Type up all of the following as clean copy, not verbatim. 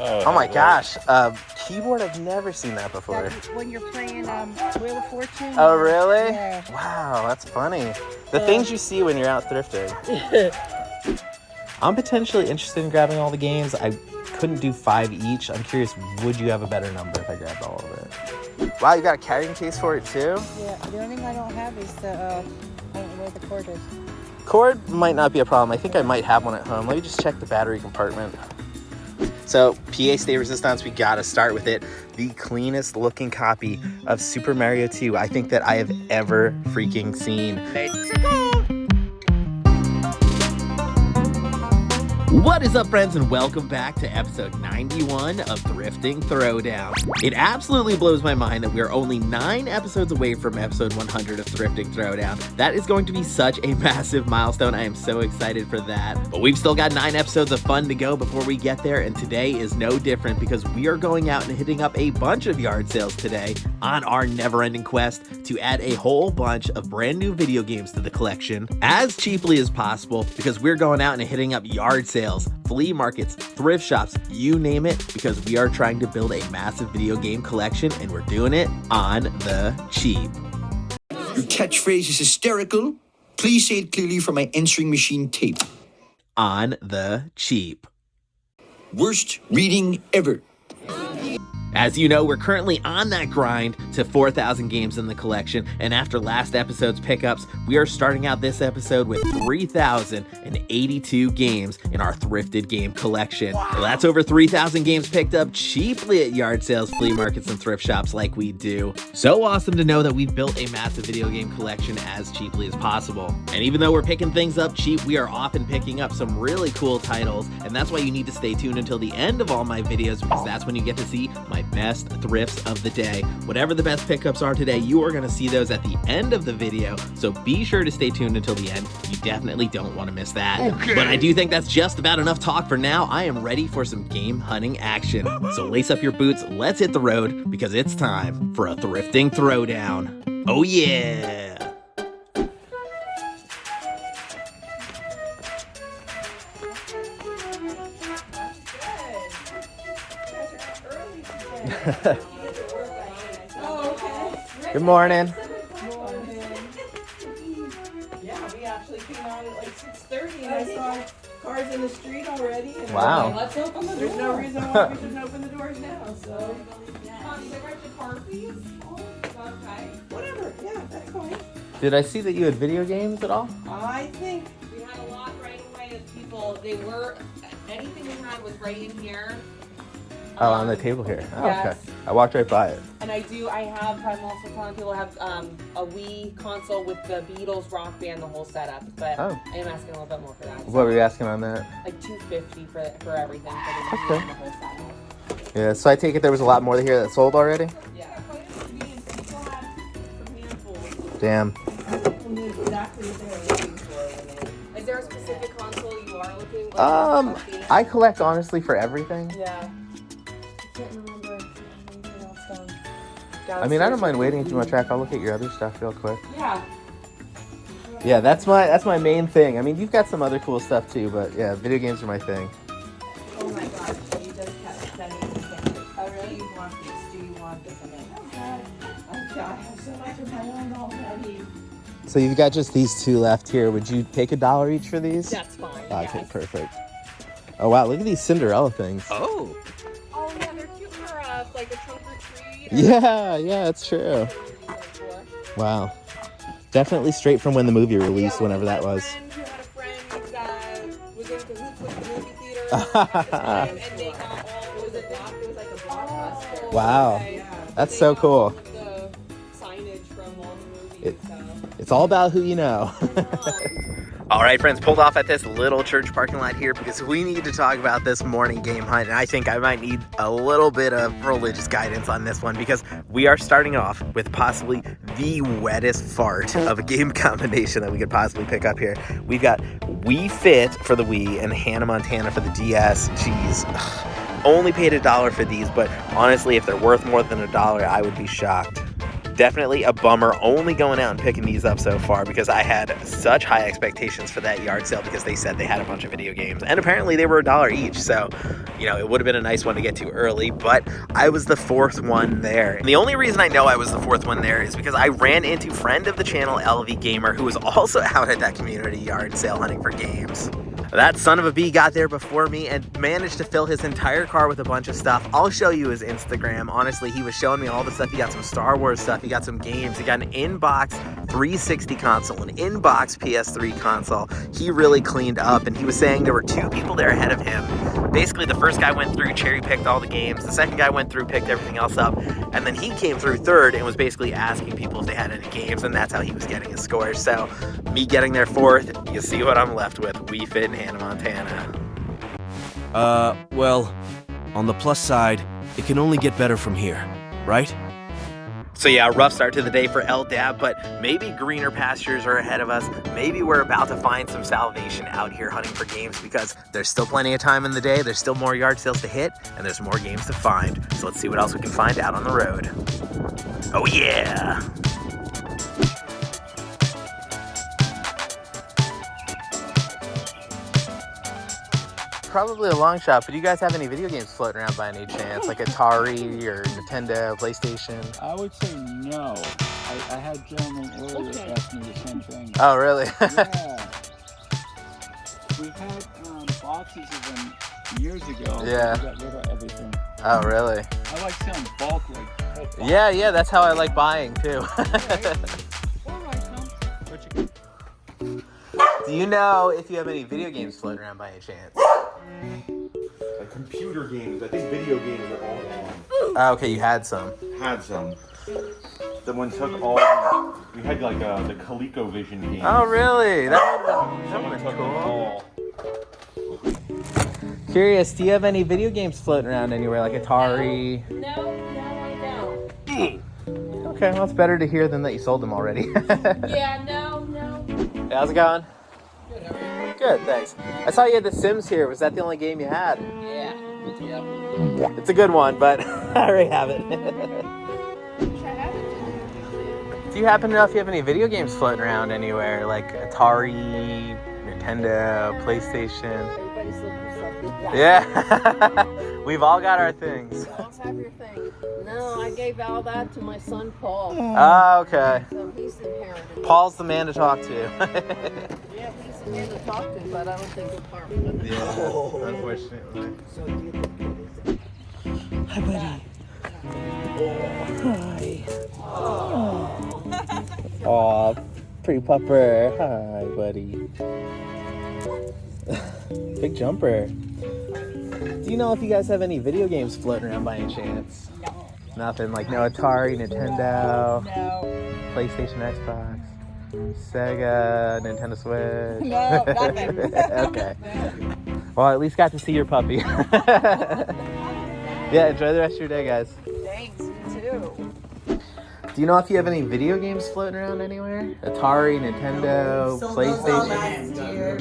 Oh my gosh. Keyboard, I've never seen that before. That's when you're playing Wheel of Fortune. Oh, really? Yeah. Wow, that's funny. The things you see when you're out thrifting. I'm potentially interested in grabbing all the games. I couldn't do 5 each. I'm curious, would you have a better number if I grabbed all of it? Wow, you got a carrying case for it too? Yeah, the only thing I don't have is the, I don't know where the cord is. Cord might not be a problem. I think I might have one at home. Let me just check the battery compartment. So, PA Stay Resistance, we gotta start with it. The cleanest looking copy of Super Mario 2 I think that I have ever freaking seen. What is up, friends, and welcome back to episode 91 of Thrifting Throwdown. It absolutely blows my mind that we're only 9 episodes away from episode 100 of Thrifting Throwdown. That is going to be such a massive milestone. I am so excited for that. But we've still got 9 episodes of fun to go before we get there, and today is no different because we are going out and hitting up a bunch of yard sales today on our never-ending quest to add a whole bunch of brand new video games to the collection as cheaply as possible, because we're going out and hitting up yard sales, flea markets, thrift shops, you name it, because we are trying to build a massive video game collection, and we're doing it on the cheap. Your catchphrase is hysterical. Please say it clearly for my answering machine tape. On the cheap. Worst reading ever. As you know, we're currently on that grind to 4,000 games in the collection, and after last episode's pickups, we are starting out this episode with 3,082 games in our thrifted game collection. Wow. Well, that's over 3,000 games picked up cheaply at yard sales, flea markets, and thrift shops like we do. So awesome to know that we've built a massive video game collection as cheaply as possible. And even though we're picking things up cheap, we are often picking up some really cool titles, and that's why you need to stay tuned until the end of all my videos, because that's when you get to see my best thrifts of the day. Whatever the best pickups are today, you are going to see those at the end of the video, so be sure to stay tuned until the end. You definitely don't want to miss that. Okay. But I do think that's just about enough talk for now. I am ready for some game hunting action. So lace up your boots, let's hit the road, because it's time for a Thrifting Throwdown. Oh yeah! Good morning. Yeah, we actually came out at like 6:30 and I saw cars in the street already. And Wow. like, let's open the door. There's no reason why we shouldn't open the doors now. So, car, please. Okay. Whatever. Yeah, that's fine. Did I see that you had video games at all? I think we had a lot right away of people. Anything we had was right in here. Oh, on the table here. Oh, yes. Okay. I walked right by it. And I'm also telling people I have a Wii console with the Beatles rock band, the whole setup. But I am asking a little bit more for that. What were you asking on that? Like $250 for everything, for the Wii and the whole setup. Yeah, so I take it there was a lot more here that sold already? Yeah. people had some handfuls. Damn. People knew exactly what they were looking for. Is there a specific console you are looking for? I collect honestly for everything. Yeah. Can't remember anything else done. I mean, I don't mind waiting if you want to track. I'll look at your other stuff real quick. Yeah. Yeah, that's my main thing. I mean, you've got some other cool stuff too, but yeah, video games are my thing. Oh my gosh, you just kept sending me pictures. Oh really? Do you want this? Do you want this? And then, oh God, I have so much of my own already. So you've got just these 2 left here. Would you take $1 each for these? That's fine. Okay, perfect. Oh wow, look at these Cinderella things. Oh yeah, they're cute for like a trunk or treat. Yeah, it's true. Wow. Definitely straight from when the movie released, whenever that was. Who had a friend was into hoops with the movie theater, and they got all, it was like a blockbuster. Wow, that's so cool. The signage from all the movies. It's all about who you know. All right, friends, pulled off at this little church parking lot here because we need to talk about this morning game hunt, and I think I might need a little bit of religious guidance on this one because we are starting off with possibly the wettest fart of a game combination that we could possibly pick up here. We've got Wii Fit for the Wii and Hannah Montana for the DS. Jeez. Only paid $1 for these, but honestly, if they're worth more than $1, I would be shocked. Definitely a bummer only going out and picking these up so far, because I had such high expectations for that yard sale because they said they had a bunch of video games and apparently they were $1 each. So, you know, it would have been a nice one to get to early, but I was the 4th one there. And the only reason I know I was the 4th one there is because I ran into friend of the channel, LV Gamer, who was also out at that community yard sale hunting for games. That son of a bee got there before me and managed to fill his entire car with a bunch of stuff. I'll show you his Instagram. Honestly, he was showing me all the stuff. He got some Star Wars stuff. He got some games. He got an in-box 360 console, an in-box PS3 console. He really cleaned up, and he was saying there were 2 people there ahead of him. Basically, the first guy went through, cherry-picked all the games. The second guy went through, picked everything else up. And then he came through 3rd and was basically asking people if they had any games, and that's how he was getting his scores. So, me getting there 4th, you see what I'm left with. Wii Fit and Hannah Montana. Well, on the plus side, it can only get better from here, right? So yeah, rough start to the day for LDAB, but maybe greener pastures are ahead of us. Maybe we're about to find some salvation out here hunting for games, because there's still plenty of time in the day, there's still more yard sales to hit, and there's more games to find. So let's see what else we can find out on the road. Oh yeah! Probably a long shot, but do you guys have any video games floating around by any chance? Like Atari or Nintendo, PlayStation? I would say no. I had gentlemen earlier ask me the same thing. Oh, really? Yeah. We had boxes of them years ago. Yeah. We got rid of everything. Oh, really? I like selling bulk, like whole boxes. Yeah, that's how I like buying, too. Do you know if you have any video games floating around by any chance? Like computer games. I think video games are all gone. Oh, okay, you had some. Had some. Someone took all. We had like the ColecoVision game. Oh, really? That would Took have been them cool. all. Curious, do you have any video games floating around anywhere, like Atari? No, I don't. Okay, well, it's better to hear than that you sold them already. Yeah, no. Hey, how's it going? Good, how are you? Good, thanks. I saw you had The Sims here. Was that the only game you had? Yeah. Yep. It's a good one, but I already have it. Do you happen to know if you have any video games floating around anywhere, like Atari, Nintendo, PlayStation? Everybody's looking for something. Yeah, we've all got our things. You all have your thing. No, I gave all that to my son Paul. Oh, okay. So he's inherited. Paul's the man to talk to. Yeah, he's the man to talk to, but I don't think he'll harm him. Yeah, unfortunately. So do you think what is it? Hi, buddy. Hi. Aw, pretty pupper. Hi, buddy. Big jumper. Do you know if you guys have any video games floating around by any chance? No. Nothing, like no Atari, Nintendo, No. PlayStation, Xbox, Sega, Nintendo Switch? No, nothing. Okay. Well, I at least got to see your puppy. Yeah, enjoy the rest of your day, guys. Thanks, you too. Do you know if you have any video games floating around anywhere? Atari, Nintendo, Sold those all PlayStation? last year.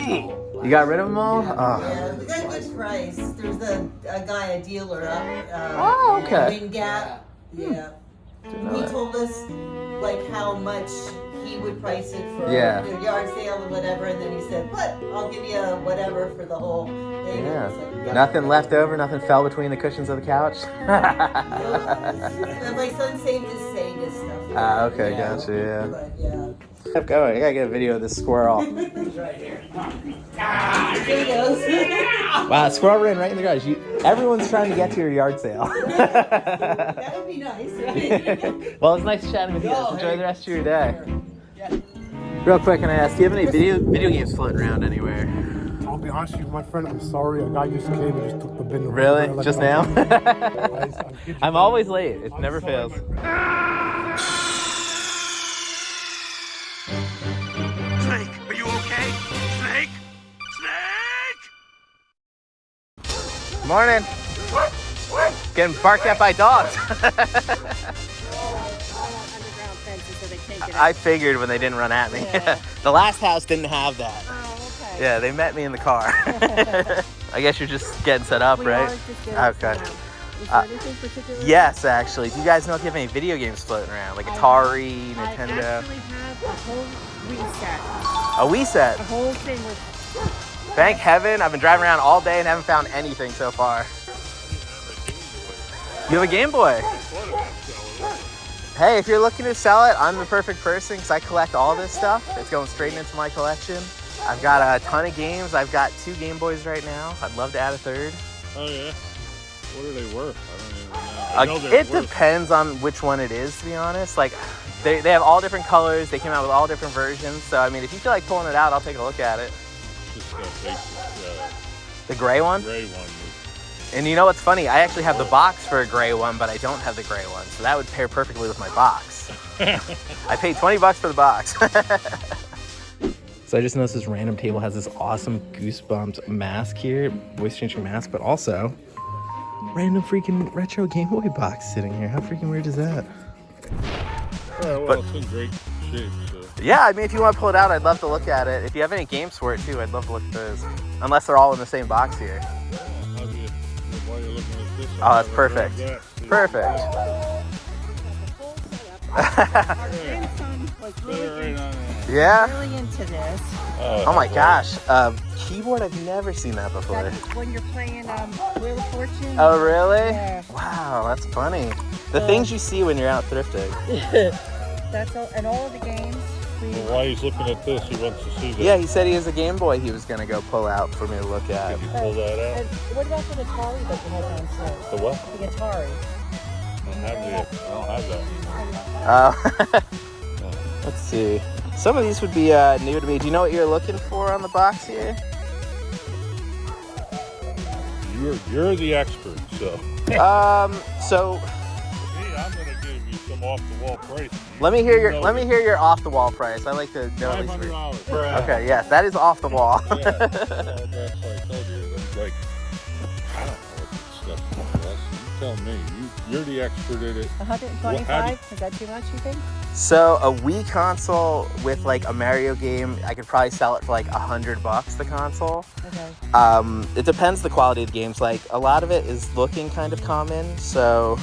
You got rid of them all? Yeah, Oh. we got a good price. There's a guy, a dealer up. Oh, okay. Wind Gap. Yeah. Didn't know He that. told us like how much he would price it for Yeah. the yard sale and whatever, and then he said, "But I'll give you whatever for the whole thing." Yeah. It was like, Nothing left over, nothing fell between the cushions of the couch? And my son saved his Sega stuff. Ah, okay, you know, gotcha, yeah. But yeah. Keep going, I gotta get a video of this squirrel. Here he goes. Wow, squirrel ran right in the garage. Everyone's trying to get to your yard sale. That would be nice, right? Well, it's nice chatting with you guys. Enjoy the rest of your day. Real quick, can I ask, do you have any video games floating around anywhere? I'll be honest with you, my friend, I'm sorry. A guy just came and just took the bin. Really? Like, Just now? I'm all always late. It never fails. Snake, are you okay? Snake? Snake! Morning. Getting barked at by dogs. Underground fences so they can't get out. I figured when they didn't run at me. Yeah. The last house didn't have that. Oh, okay. Yeah, they met me in the car. I guess you're just getting set up, We right? are just getting set Okay. up. Is there anything particular? Yes, actually. Do you guys know if you have any video games floating around? Like Atari, Nintendo? I actually have a whole Wii set. A Wii set? A whole thing with... Thank heaven. I've been driving around all day and haven't found anything so far. You have a Game Boy? Hey, if you're looking to sell it, I'm the perfect person because I collect all this stuff. It's going straight into my collection. I've got a ton of games. I've got 2 Game Boys right now. I'd love to add a 3rd. Oh yeah? What are they worth? I don't even know. It depends on which one it is, to be honest. Like, they have all different colors. They came out with all different versions. So, I mean, if you feel like pulling it out, I'll take a look at it. Just a basic, the gray one? Gray one. And you know what's funny? I actually have the box for a gray one, but I don't have the gray one. So that would pair perfectly with my box. I paid 20 bucks for the box. So I just noticed this random table has this awesome Goosebumps mask here, voice changing mask, but also random freaking retro Game Boy box sitting here. How freaking weird is that? Yeah, well, it's in great shape, so. Yeah, I mean, if you want to pull it out, I'd love to look at it. If you have any games for it too, I'd love to look at those. Unless they're all in the same box here. While you're looking at this, oh, that's perfect. Perfect. Our grandson was Yeah? really into this. Oh my gosh. Keyboard, I've never seen that before. That's when you're playing Wheel of Fortune. Oh, really? Yeah. Wow, that's funny. The things you see when you're out thrifting. That's all, and all of the games. Well, while he's looking at this, he wants to see that. Yeah, he said he has a Game Boy he was going to go pull out for me to look at. Did you pull that out? And what about the Atari that you had downstairs? The what? The Atari. I don't have that. Let's see. Some of these would be new to me. Do you know what you're looking for on the box here? You're the expert, so. So. Me, I'm gonna give you some off the wall price. Let me hear your off the wall price. I like to know these. $500. Okay, yes, that is off the wall. Yeah, that's like I told you. That's like, I don't know what this stuff is. You tell me. You're the expert at it. 125? Is that too much, you think? So a Wii console with like a Mario game, I could probably sell it for like $100 the console. Okay. It depends the quality of the games. Like a lot of it is looking kind of common, so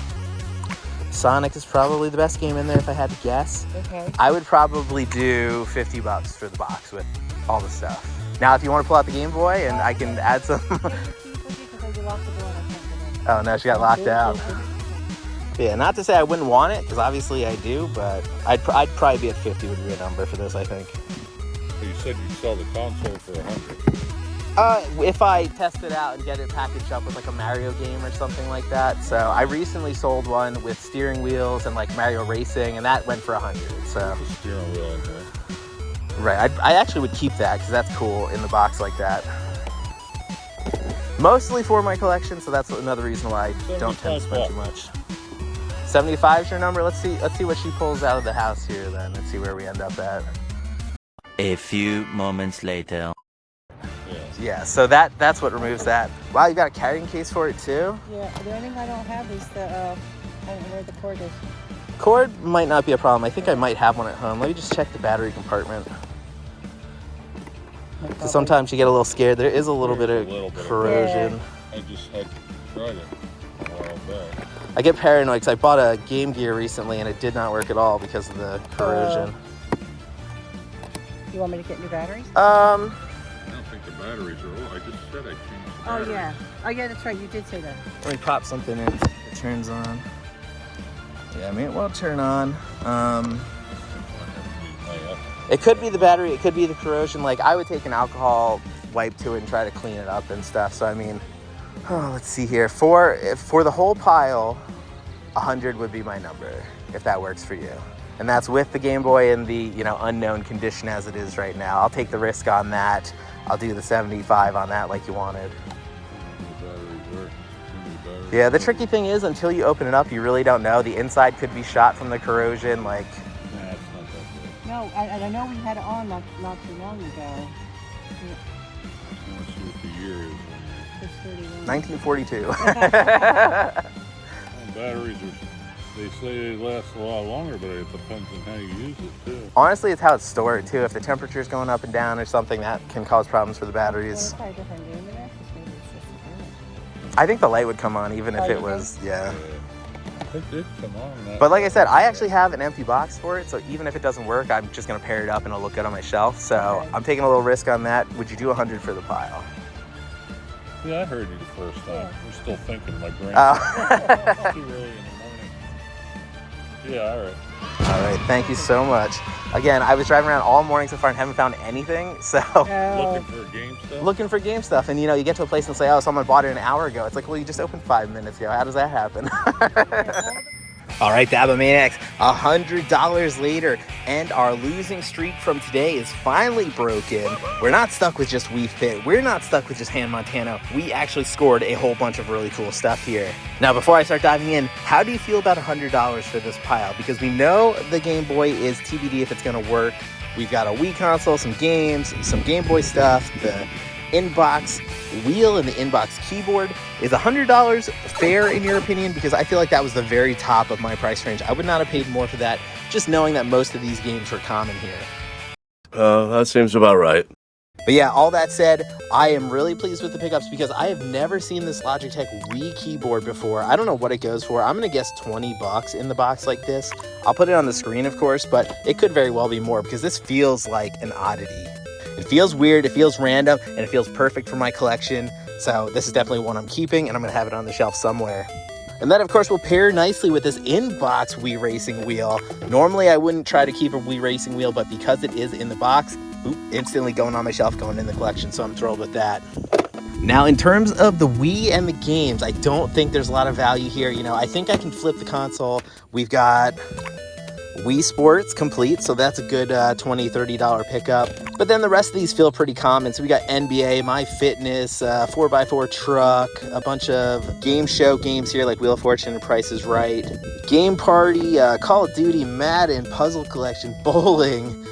Sonic is probably the best game in there if I had to guess. Okay. I would probably do $50 for the box with all the stuff. Now, if you want to pull out the Game Boy and I can add some. Oh no, she got locked out. Yeah, not to say I wouldn't want it, because obviously I do, but I'd probably be at 50 would be a number for this, I think. So you said you'd sell the console for $100. If I test it out and get it packaged up with like a Mario game or something like that. So I recently sold one with steering wheels and like Mario Racing, and that went for $100. So. The steering wheel in there. Right, I actually would keep that because that's cool in the box like that. Mostly for my collection, so that's another reason why I don't tend to spend too much. 75 is your number. Let's see what she pulls out of the house here then. Let's see where we end up at. A few moments later. Yeah, so that's what removes that. Wow, you got a carrying case for it too? Yeah, the only thing I don't have is the, I don't know where the cord is. Cord might not be a problem. I think I might have one at home. Let me just check the battery compartment. Because sometimes you get a little scared. There is a little bit of corrosion. I just had tried it a while back. I get paranoid because I bought a Game Gear recently and it did not work at all because of the corrosion. You want me to get new batteries? I don't think the batteries are old. I just said I changed the batteries. Oh yeah. Oh yeah, that's right. You did say that. Let me pop something in. It turns on. Yeah, I mean, it won't turn on. It could be the battery. It could be the corrosion. Like, I would take an alcohol wipe to it and try to clean it up and stuff. So, I mean, let's see here. For the whole pile, 100 would be my number, if that works for you. And that's with the Game Boy in the, unknown condition as it is right now. I'll take the risk on that. I'll do the 75 on that like you wanted. Yeah, the tricky thing is until you open it up, you really don't know. The inside could be shot from the corrosion, like... No, I know we had it on not too long ago. Let's see what the year is. It's 31. 1942. Batteries they say they last a lot longer, but it depends on how you use it too. Honestly, it's how it's stored too. If the temperature's going up and down or something, that can cause problems for the batteries. Well, it's probably a different game in there. Maybe it's just a game. I think the light would come on even if it was, yeah. It did come on. But like I said, I actually have an empty box for it, so even if it doesn't work, I'm just gonna pair it up and it'll look good on my shelf. So I'm taking a little risk on that. Would you do 100 for the pile? Yeah, I heard you the first time. I'm still thinking my brain. Too early in the morning. Yeah, all right. All right, thank you so much. Again, I was driving around all morning so far and haven't found anything, so. Looking for game stuff? Looking for game stuff, and you know, you get to a place and say, oh, someone bought it an hour ago. It's like, well, you just opened 5 minutes ago. How does that happen? All right, Dabomaniacs, $100 later, and our losing streak from today is finally broken. We're not stuck with just Wii Fit. We're not stuck with just Han Montana. We actually scored a whole bunch of really cool stuff here. Now, before I start diving in, how do you feel about $100 for this pile? Because we know the Game Boy is TBD if it's gonna work. We've got a Wii console, some games, some Game Boy stuff, the inbox wheel and the inbox keyboard. Is $100 fair in your opinion? Because I feel like that was the very top of my price range. I would not have paid more for that, just knowing that most of these games were common here. That seems about right. But yeah, all that said, I am really pleased with the pickups because I have never seen this Logitech Wii keyboard before. I don't know what it goes for. I'm gonna guess 20 bucks in the box like this. I'll put it on the screen, of course, but it could very well be more because this feels like an oddity. It feels weird, it feels random, and it feels perfect for my collection. So this is definitely one I'm keeping, and I'm gonna have it on the shelf somewhere. And that, of course, will pair nicely with this inbox Wii Racing wheel. Normally, I wouldn't try to keep a Wii Racing wheel, but because it is in the box, instantly going on my shelf, going in the collection, so I'm thrilled with that. Now, in terms of the Wii and the games, I don't think there's a lot of value here. You know, I think I can flip the console. We've got Wii Sports complete, so that's a good $20, $30 pickup. But then the rest of these feel pretty common. So we got NBA, My Fitness, 4x4 Truck, a bunch of game show games here like Wheel of Fortune and Price is Right, Game Party, Call of Duty, Madden, Puzzle Collection, Bowling.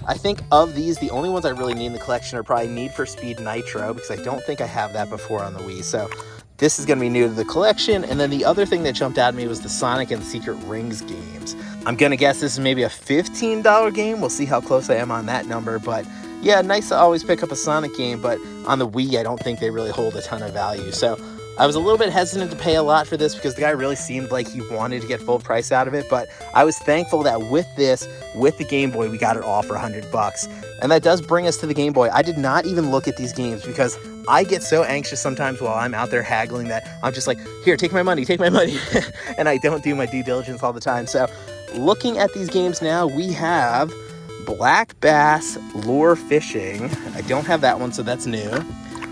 I think of these, the only ones I really need in the collection are probably Need for Speed Nitro, because I don't think I have that before on the Wii. So this is going to be new to the collection. And then the other thing that jumped out at me was the Sonic and Secret Rings games. I'm going to guess this is maybe a $15 game. We'll see how close I am on that number. But yeah, nice to always pick up a Sonic game. But on the Wii, I don't think they really hold a ton of value. So I was a little bit hesitant to pay a lot for this because the guy really seemed like he wanted to get full price out of it. But I was thankful that with this, with the Game Boy, we got it all for $100. And that does bring us to the Game Boy. I did not even look at these games because I get so anxious sometimes while I'm out there haggling that I'm just like, here, take my money. And I don't do my due diligence all the time. So looking at these games now, we have Black Bass Lure Fishing. I don't have that one, so that's new.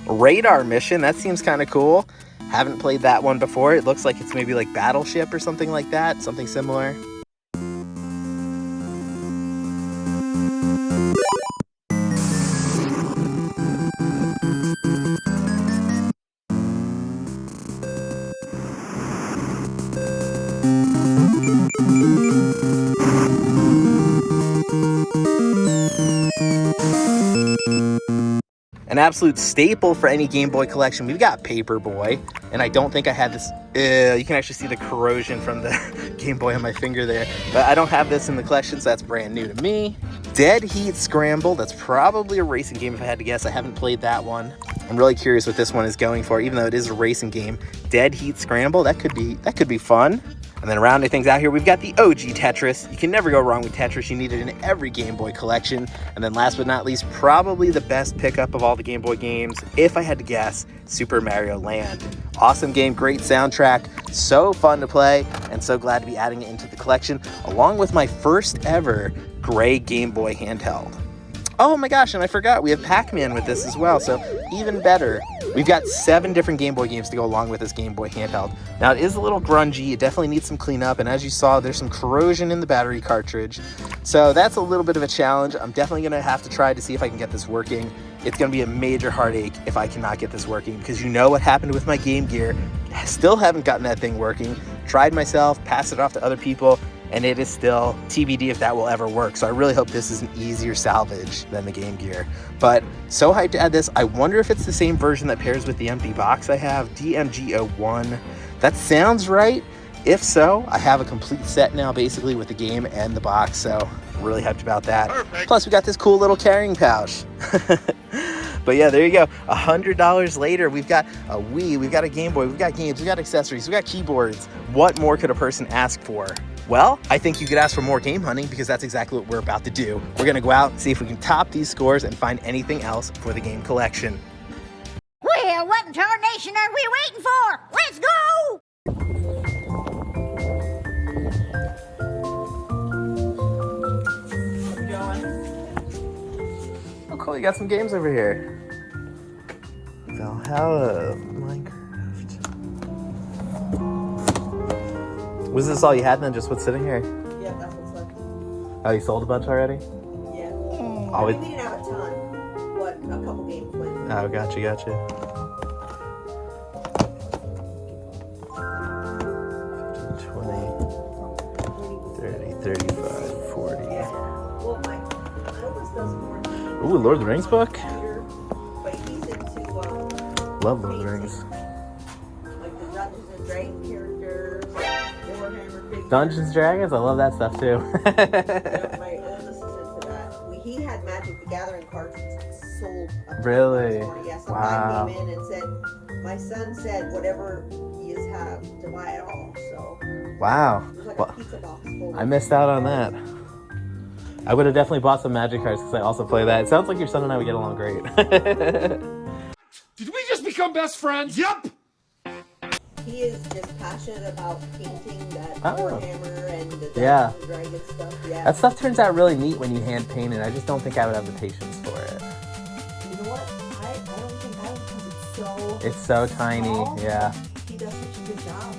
Radar Mission, that seems kind of cool. Haven't played that one before. It looks like it's maybe like Battleship or something like that, something similar. An absolute staple for any Game Boy collection. We've got Paperboy, and I don't think I had this. You can actually see the corrosion from the Game Boy on my finger there, but I don't have this in the collection, so that's brand new to me. Dead Heat Scramble, that's probably a racing game if I had to guess. I haven't played that one. I'm really curious what this one is going for, even though it is a racing game. Dead Heat Scramble, that could be fun. And then rounding things out here, we've got the OG Tetris. You can never go wrong with Tetris. You need it in every Game Boy collection. And then last but not least, probably the best pickup of all the Game Boy games, if I had to guess, Super Mario Land. Awesome game, great soundtrack, so fun to play, and so glad to be adding it into the collection, along with my first ever gray Game Boy handheld. Oh my gosh, and I forgot, we have Pac-Man with this as well, so even better. We've got 7 different Game Boy games to go along with this Game Boy handheld. Now, it is a little grungy, it definitely needs some cleanup, and as you saw, there's some corrosion in the battery cartridge. So that's a little bit of a challenge. I'm definitely going to have to try to see if I can get this working. It's going to be a major heartache if I cannot get this working, because you know what happened with my Game Gear. I still haven't gotten that thing working. Tried myself, passed it off to other people, and it is still TBD if that will ever work. So I really hope this is an easier salvage than the Game Gear. But so hyped to add this. I wonder if it's the same version that pairs with the empty box I have, DMG01. That sounds right. If so, I have a complete set now basically with the game and the box, so I'm really hyped about that. Perfect. Plus we got this cool little carrying pouch. But yeah, there you go. $100 later, we've got a Wii, we've got a Game Boy, we've got games, we've got accessories, we've got keyboards. What more could a person ask for? Well, I think you could ask for more game hunting because that's exactly what we're about to do. We're gonna go out, see if we can top these scores and find anything else for the game collection. Well, what in tarnation are we waiting for? Let's go! Oh, cool, you got some games over here. Valhalla, Minecraft. Was this all you had then, just what's sitting here? Yeah, that's what's left. Oh, you sold a bunch already? Yeah. Always. We didn't have a ton. What, a couple games with. Oh, gotcha. 20, 30, 35, 40. Yeah. Well, my oldest does more. Ooh, Lord of the Rings book? But he's into, Love Lord of the Rings. like the Dungeons and Dragons characters, Warhammer figures. Dungeons and Dragons? I love that stuff too. Yeah, my oldest is into that. He had Magic the Gathering cards sold. Really? Yes, Wow. I came in and said, my son said whatever he is have to buy it all. So Wow. it was like Well, a pizza box full. I missed out on that. I would have definitely bought some Magic cards because I also play that. It sounds like your son and I would get along great. Did we just become best friends? Yup! He is just passionate about painting that Oh. Warhammer and the Dungeons Yeah. and Dragons stuff. Yeah. That stuff turns out really neat when you hand paint it. I just don't think I would have the patience for it. You know what? I don't think I would because it's so. It's so tiny, small. yeah. He does such a good job.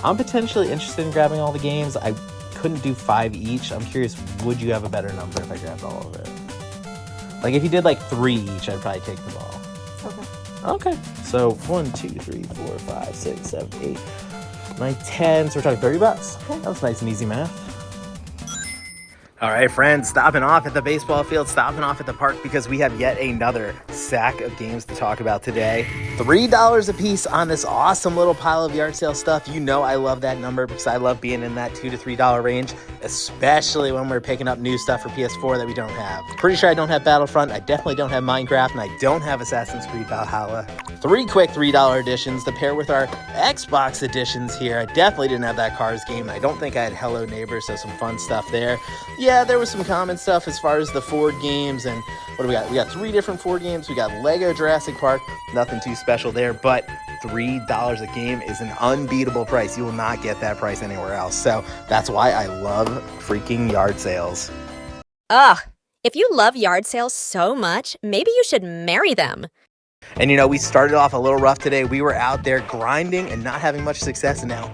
I'm potentially interested in grabbing all the games. I couldn't do 5 each. I'm curious, would you have a better number if I grabbed all of it? Like if you did like 3 each, I'd probably take them all. Okay. Okay. So 1, 2, 3, 4, 5, 6, 7, 8, 9, 10. So we're talking $30. That was nice and easy math. All right, friends, stopping off at the baseball field, stopping off at the park because we have yet another stack of games to talk about today. $3 a piece on this awesome little pile of yard sale stuff. You know I love that number because I love being in that $2 to $3 range, especially when we're picking up new stuff for PS4 that we don't have. Pretty sure I don't have Battlefront, I definitely don't have Minecraft, and I don't have Assassin's Creed Valhalla. 3 quick $3 editions to pair with our Xbox editions here. I definitely didn't have that Cars game. I don't think I had Hello Neighbor, so some fun stuff there. Yeah, there was some common stuff as far as the Ford games, and what do we got? We got 3 different Ford games. We got Lego Jurassic Park, nothing too special there, but $3 a game is an unbeatable price. You will not get that price anywhere else. So that's why I love freaking yard sales. Ugh, if you love yard sales so much, maybe you should marry them. And you know, we started off a little rough today. We were out there grinding and not having much success, and now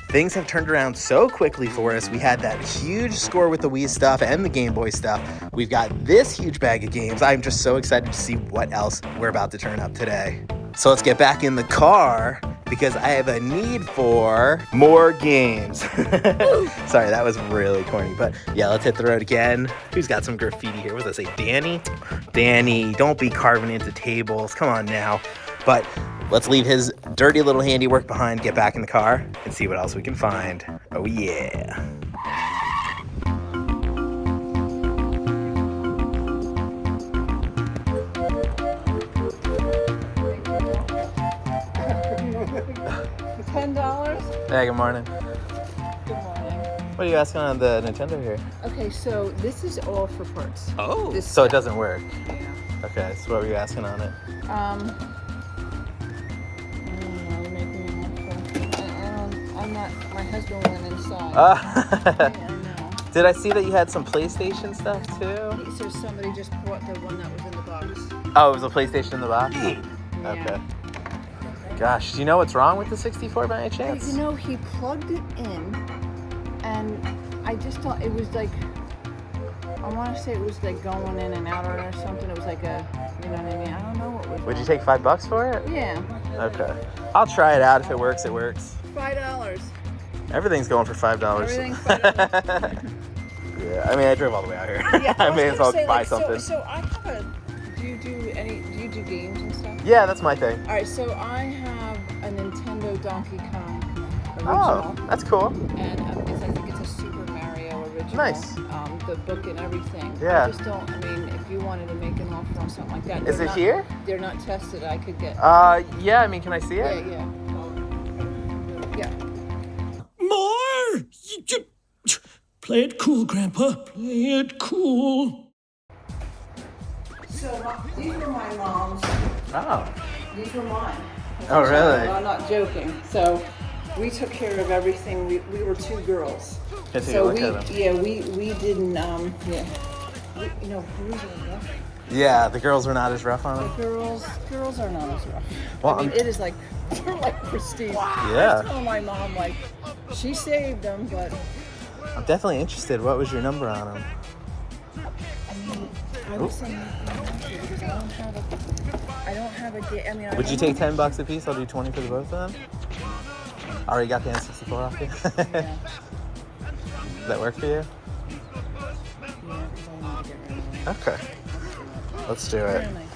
things have turned around so quickly for us. We had that huge score with the Wii stuff and the Game Boy stuff. We've got this huge bag of games. I'm just so excited to see what else we're about to turn up today. So let's get back in the car because I have a need for more games. Sorry, that was really corny, but yeah, let's hit the road again. Who's got some graffiti here? What does that say? Danny? Danny, don't be carving into tables. Come on now. But let's leave his dirty little handiwork behind, get back in the car, and see what else we can find. Oh yeah. $10? Hey, good morning. Good morning. What are you asking on the Nintendo here? Okay, so this is all for parts. Oh. This So it set. doesn't work. Yeah. Okay, so what were you asking on it? You're making me I'm not, my husband went inside. I know. Did I see that you had some PlayStation stuff too? So somebody just bought the one that was in the box. Oh, it was a PlayStation in the box? Okay. Gosh, do you know what's wrong with the 64 by any chance? You know, he plugged it in, and I just thought it was like, I want to say it was like going in and out or something. It was like a, you know what I mean? I don't know what was. Would you take $5 for it? Yeah. Okay. I'll try it out. If it works, it works. $5. Everything's going for $5. Everything's $5. Yeah, I mean, I drove all the way out here. Yeah, I may as well say, buy like, something. So I have a. Do you do games and stuff? Yeah, that's my thing. All right, so I have a Nintendo Donkey Kong original. Oh, that's cool. And I think it's a Super Mario original. original. Nice. The book and everything. Yeah. I just don't, I mean, if you wanted to make an offer on something like that. Is it here? They're not tested. I could get. Yeah, I mean, can I see it? Yeah. Yeah. More? Play it cool, Grandpa. Play it cool. So these were my mom's. Oh. These were mine. Oh, really? I'm not joking. So we took care of everything. We were 2 girls. Can I take a So look at them? we didn't, boys are rough. Yeah, the girls were not as rough on them. The girls are not as rough. Well, I mean, it is like, they're like pristine. Yeah. I told my mom, like, she saved them, but. I'm definitely interested. What was your number on them? I mean, I was saying because I don't have a day. I mean, Would you take $10 a piece? I'll do 20 for the both of them. I already got the N64 off you. Yeah. Does that work for you? Yeah, because I need to get rid of it. Okay. Let's do it. Very nice.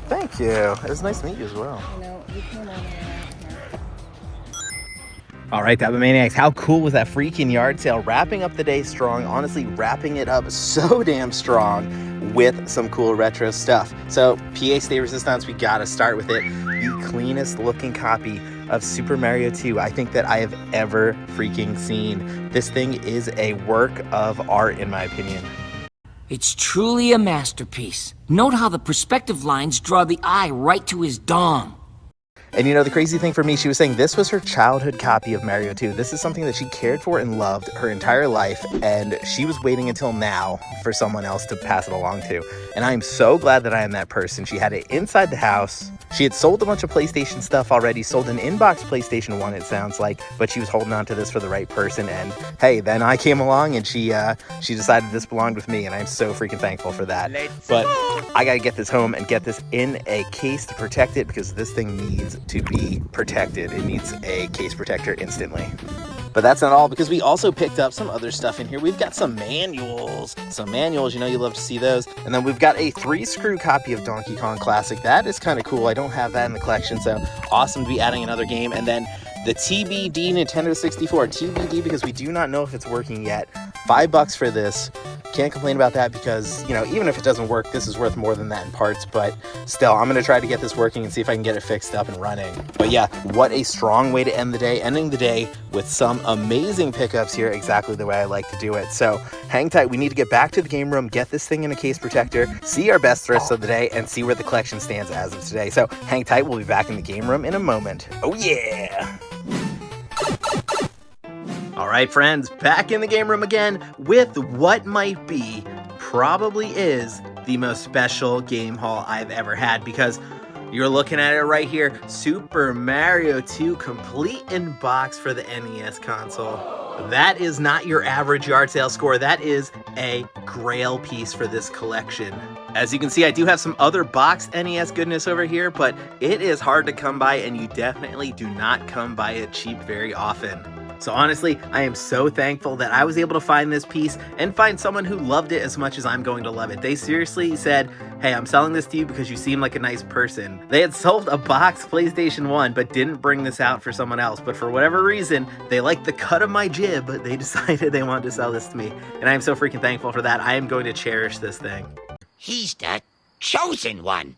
Thank you. It was nice to meet you as well. You know, you came on here. All right, Maniacs, how cool was that freaking yard sale? Wrapping up the day strong, honestly wrapping it up so damn strong with some cool retro stuff. So PA Stay Resistance, we gotta start with it. The cleanest looking copy of Super Mario 2 I think that I have ever freaking seen. This thing is a work of art in my opinion. It's truly a masterpiece. Note how the perspective lines draw the eye right to his dong. And you know, the crazy thing for me, she was saying this was her childhood copy of Mario 2. This is something that she cared for and loved her entire life, and she was waiting until now for someone else to pass it along to. And I am so glad that I am that person. She had it inside the house. She had sold a bunch of PlayStation stuff already, sold an in-box PlayStation 1, it sounds like, but she was holding on to this for the right person. And hey, then I came along and she decided this belonged with me, and I'm so freaking thankful for that. But I gotta get this home and get this in a case to protect it, because this thing needs to be protected. It needs a case protector instantly. But that's not all, because we also picked up some other stuff in here. We've got some manuals, you know you love to see those. And then we've got a 3-screw copy of Donkey Kong Classic. That is kind of cool. I don't have that in the collection, so awesome to be adding another game. And then the TBD Nintendo 64, TBD because we do not know if it's working yet. $5 for this. Can't complain about that because, you know, even if it doesn't work, this is worth more than that in parts. But still, I'm going to try to get this working and see if I can get it fixed up and running. But yeah, what a strong way to end the day. Ending the day with some amazing pickups here, exactly the way I like to do it. So hang tight. We need to get back to the game room, get this thing in a case protector, see our best thrifts of the day, and see where the collection stands as of today. So hang tight. We'll be back in the game room in a moment. Oh, yeah. All right, friends, back in the game room again with what might be, probably is, the most special game haul I've ever had, because you're looking at it right here, Super Mario 2 complete in box for the NES console. That is not your average yard sale score. That is a grail piece for this collection. As you can see, I do have some other boxed NES goodness over here, but it is hard to come by, and you definitely do not come by it cheap very often. So honestly, I am so thankful that I was able to find this piece and find someone who loved it as much as I'm going to love it. They seriously said, hey, I'm selling this to you because you seem like a nice person. They had sold a boxed PlayStation 1 but didn't bring this out for someone else. But for whatever reason, they liked the cut of my jib. They decided they wanted to sell this to me. And I am so freaking thankful for that. I am going to cherish this thing. He's the chosen one.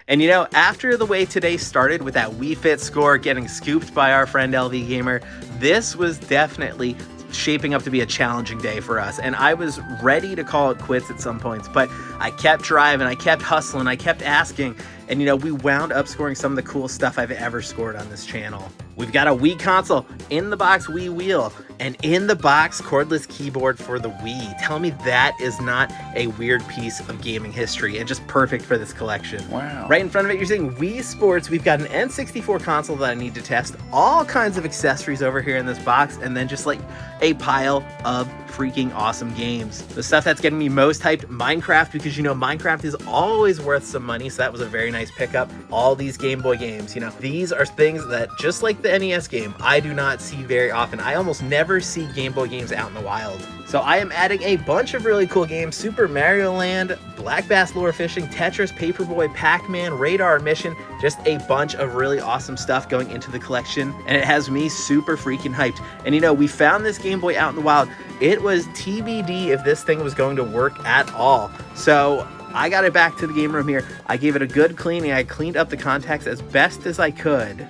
And you know, after the way today started with that Wii Fit score getting scooped by our friend LV Gamer, this was definitely shaping up to be a challenging day for us. And I was ready to call it quits at some points, but I kept driving, I kept hustling, I kept asking, and you know, we wound up scoring some of the coolest stuff I've ever scored on this channel. We've got a Wii console, in the box Wii wheel, and in the box cordless keyboard for the Wii. Tell me that is not a weird piece of gaming history and just perfect for this collection. Wow. Right in front of it, you're seeing Wii Sports. We've got an N64 console that I need to test, all kinds of accessories over here in this box, and then just like a pile of freaking awesome games. The stuff that's getting me most hyped, Minecraft, because you know Minecraft is always worth some money, so that was a very nice pickup. All these Game Boy games, you know, these are things that, just like the NES game, I do not see very often. I almost never see Game Boy games out in the wild. So I am adding a bunch of really cool games: Super Mario Land, Black Bass Lure Fishing, Tetris, Paperboy, Pac-Man, Radar Mission, just a bunch of really awesome stuff going into the collection, and it has me super freaking hyped. And you know, we found this Game Boy out in the wild. It was TBD if this thing was going to work at all. So I got it back to the game room here. I gave it a good cleaning. I cleaned up the contacts as best as I could.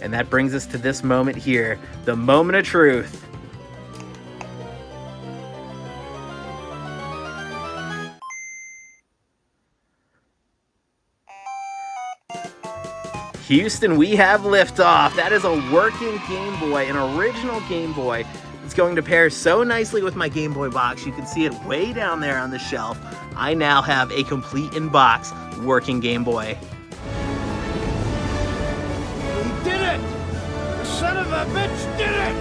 And that brings us to this moment here, the moment of truth. Houston, we have liftoff. That is a working Game Boy, an original Game Boy. It's going to pair so nicely with my Game Boy box. You can see it way down there on the shelf. I now have a complete in-box working Game Boy. We did it! The son of a bitch did it!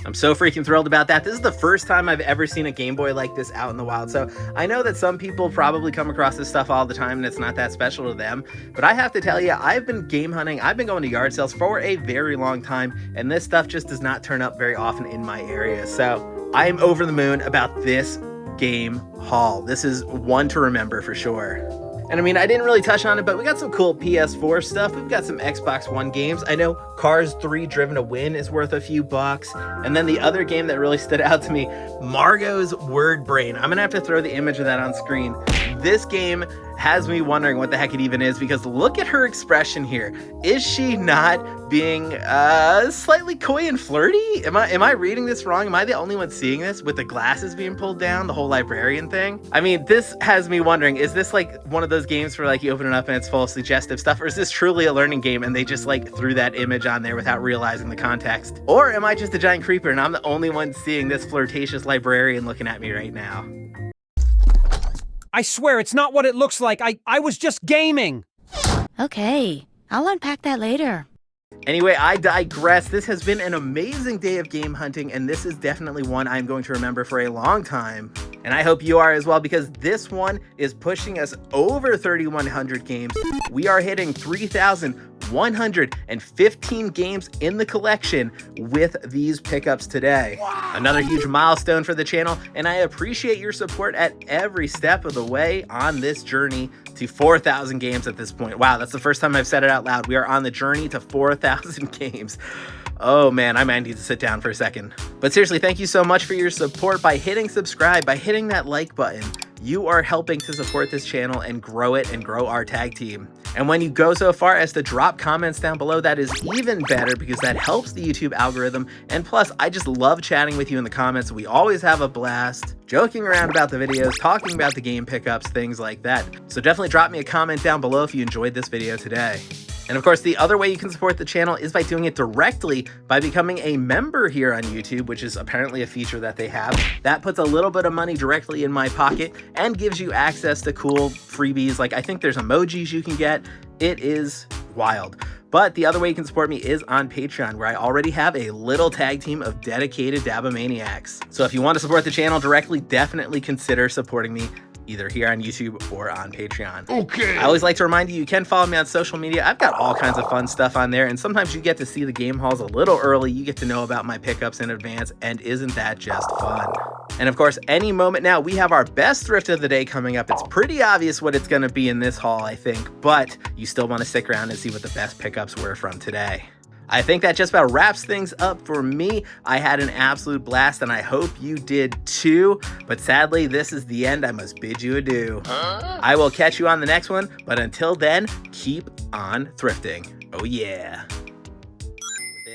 I'm so freaking thrilled about that. This is the first time I've ever seen a Game Boy like this out in the wild. So I know that some people probably come across this stuff all the time and it's not that special to them. But I have to tell you, I've been game hunting. I've been going to yard sales for a very long time. And this stuff just does not turn up very often in my area. So I am over the moon about this game haul. This is one to remember for sure. And I mean, I didn't really touch on it, but we got some cool PS4 stuff. We've got some Xbox One games. I know Cars 3 Driven to Win is worth a few bucks. And then the other game that really stood out to me, Margot's Word Brain. I'm gonna have to throw the image of that on screen. This game has me wondering what the heck it even is, because look at her expression here. Is she not being slightly coy and flirty? Am I reading this wrong? Am I the only one seeing this with the glasses being pulled down, the whole librarian thing? I mean, this has me wondering, is this like one of those games where like you open it up and it's full of suggestive stuff, or is this truly a learning game and they just like threw that image on there without realizing the context? Or am I just a giant creeper and I'm the only one seeing this flirtatious librarian looking at me right now? I swear it's not what it looks like. I was just gaming. Okay, I'll unpack that later. Anyway, I digress. This has been an amazing day of game hunting, and this is definitely one I'm going to remember for a long time. And I hope you are as well, because this one is pushing us over 3,100 games. We are hitting 3,115 games in the collection with these pickups today. Wow. Another huge milestone for the channel, and I appreciate your support at every step of the way on this journey to 4,000 games at this point. Wow, that's the first time I've said it out loud. We are on the journey to 4,000 games. Oh man, I might need to sit down for a second. But seriously, thank you so much for your support by hitting subscribe, by hitting that like button. You are helping to support this channel and grow it and grow our tag team. And when you go so far as to drop comments down below, that is even better, because that helps the YouTube algorithm. And plus, I just love chatting with you in the comments. We always have a blast joking around about the videos, talking about the game pickups, things like that. So definitely drop me a comment down below if you enjoyed this video today. And of course, the other way you can support the channel is by doing it directly by becoming a member here on YouTube, which is apparently a feature that they have. That puts a little bit of money directly in my pocket and gives you access to cool freebies. Like I think there's emojis you can get. It is wild. But the other way you can support me is on Patreon, where I already have a little tag team of dedicated Dabomaniacs. So if you want to support the channel directly, definitely consider supporting me either here on YouTube or on Patreon. Okay. I always like to remind you, you can follow me on social media. I've got all kinds of fun stuff on there, and sometimes you get to see the game hauls a little early. You get to know about my pickups in advance, and isn't that just fun? And of course, any moment now, we have our best thrift of the day coming up. It's pretty obvious what it's gonna be in this haul, I think, but you still wanna stick around and see what the best pickups were from today. I think that just about wraps things up for me. I had an absolute blast, and I hope you did too. But sadly, this is the end. I must bid you adieu. I will catch you on the next one, but until then, keep on thrifting. Oh yeah.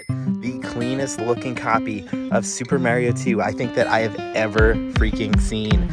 The cleanest looking copy of Super Mario 2 I think that I have ever freaking seen.